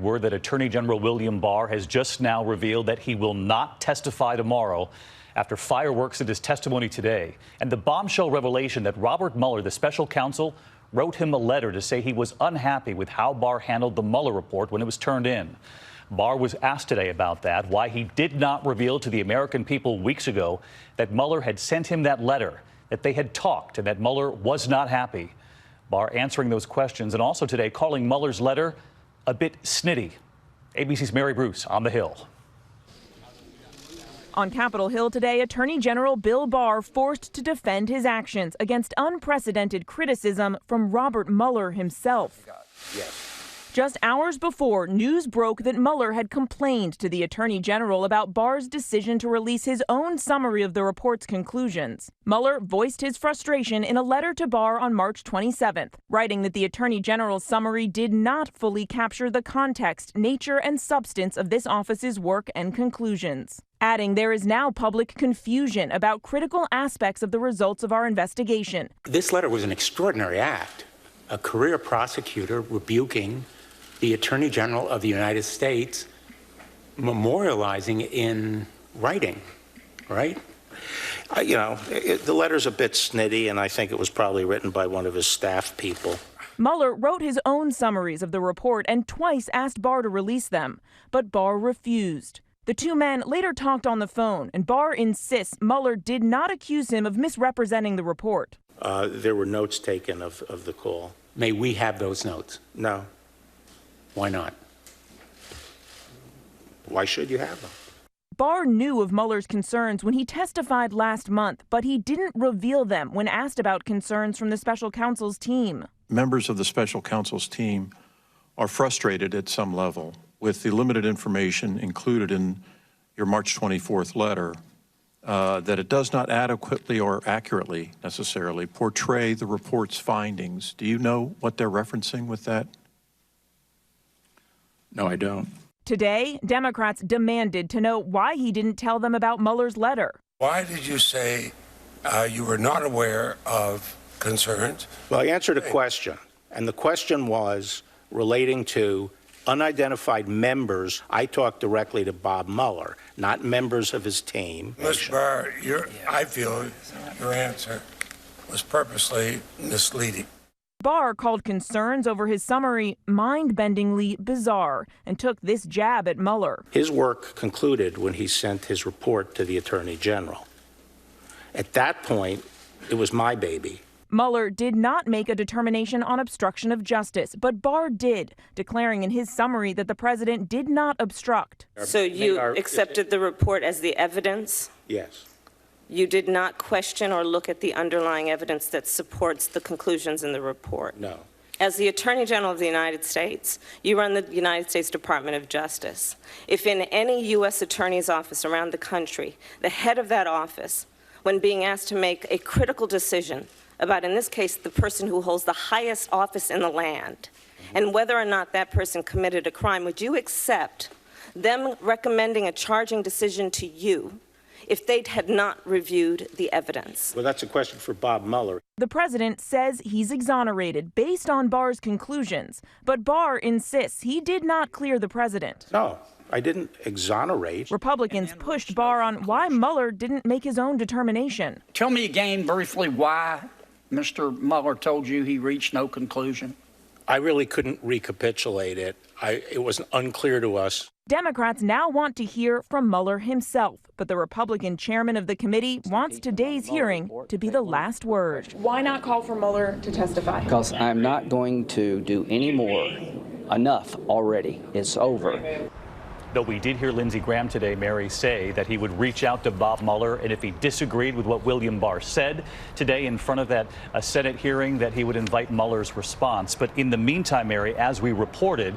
Word that Attorney General William Barr has just now revealed that he will not testify tomorrow after fireworks in his testimony today. And the bombshell revelation that Robert Mueller, the special counsel, wrote him a letter to say he was unhappy with how Barr handled the Mueller report when it was turned in. Barr was asked today about that, why he did not reveal to the American people weeks ago that Mueller had sent him that letter, that they had talked, and that Mueller was not happy. Barr answering those questions and also today calling Mueller's letter a bit snitty. ABC's Mary Bruce on the Hill. On Capitol Hill today, Attorney General Bill Barr forced to defend his actions against unprecedented criticism from Robert Mueller himself. Yes. Just hours before, news broke that Mueller had complained to the Attorney General about Barr's decision to release his own summary of the report's conclusions. Mueller voiced his frustration in a letter to Barr on March 27th, writing that the Attorney General's summary did not fully capture the context, nature, and substance of this office's work and conclusions. Adding there is now public confusion about critical aspects of the results of our investigation. This letter was an extraordinary act. A career prosecutor rebuking the Attorney General of the United States, memorializing in writing, right? The letter's a bit snitty, and I think it was probably written by one of his staff people. Mueller wrote his own summaries of the report and twice asked Barr to release them, but Barr refused. The two men later talked on the phone, and Barr insists Mueller did not accuse him of misrepresenting the report. There were notes taken of the call. May we have those notes? No. Why not? Why should you have them? Barr knew of Mueller's concerns when he testified last month, but he didn't reveal them when asked about concerns from the special counsel's team. Members of the special counsel's team are frustrated at some level with the limited information included in your March 24th letter, that it does not adequately or accurately necessarily portray the report's findings. Do you know what they're referencing with that? No, I don't. Today, Democrats demanded to know why he didn't tell them about Mueller's letter. Why did you say you were not aware of concerns? Well, I answered a question, and the question was relating to unidentified members. I talked directly to Bob Mueller, not members of his team. Mr. Barr, I feel your answer was purposely misleading. Barr called concerns over his summary mind-bendingly bizarre and took this jab at Mueller. His work concluded when he sent his report to the Attorney General. At that point, it was my baby. Mueller did not make a determination on obstruction of justice, but Barr did, declaring in his summary that the president did not obstruct. So you accepted the report as the evidence? Yes. You did not question or look at the underlying evidence that supports the conclusions in the report? No. As the Attorney General of the United States, you run the United States Department of Justice. If in any U.S. attorney's office around the country, the head of that office, when being asked to make a critical decision about, in this case, the person who holds the highest office in the land, and whether or not that person committed a crime, would you accept them recommending a charging decision to you if they had not reviewed the evidence? Well, that's a question for Bob Mueller. The president says he's exonerated based on Barr's conclusions, but Barr insists he did not clear the president. No, I didn't exonerate. Republicans pushed Barr on why Mueller didn't make his own determination. Tell me again briefly why Mr. Mueller told you he reached no conclusion. I really couldn't recapitulate it. It was unclear to us. Democrats now want to hear from Mueller himself, but the Republican chairman of the committee wants today's hearing to be the last word. Why not call for Mueller to testify? Because I'm not going to do any more. Enough already. It's over. Though we did hear Lindsey Graham today, Mary, say that he would reach out to Bob Mueller, and if he disagreed with what William Barr said today in front of that Senate hearing, that he would invite Mueller's response. But in the meantime, Mary, as we reported,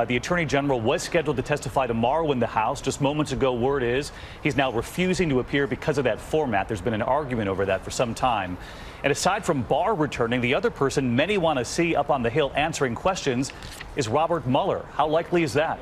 the Attorney General was scheduled to testify tomorrow in the House. Just moments ago, word is he's now refusing to appear because of that format. There's been an argument over that for some time. And aside from Barr returning, the other person many want to see up on the Hill answering questions is Robert Mueller. How likely is that?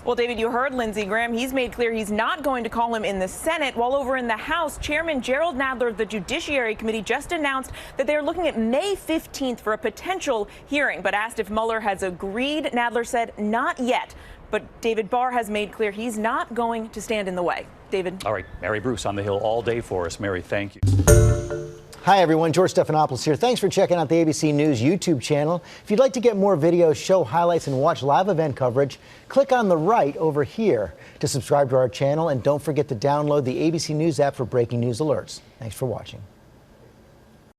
Well, David, you heard Lindsey Graham. He's made clear he's not going to call him in the Senate, while over in the House, Chairman Gerald Nadler of the Judiciary Committee just announced that they're looking at May 15th for a potential hearing. But asked if Mueller has agreed, Nadler said not yet. But David Barr has made clear he's not going to stand in the way. David. All right, Mary Bruce on the Hill all day for us. Mary, thank you. Hi, everyone. George Stephanopoulos here. Thanks for checking out the ABC News YouTube channel. If you'd like to get more videos, show highlights, and watch live event coverage, click on the right over here to subscribe to our channel. And don't forget to download the ABC News app for breaking news alerts. Thanks for watching.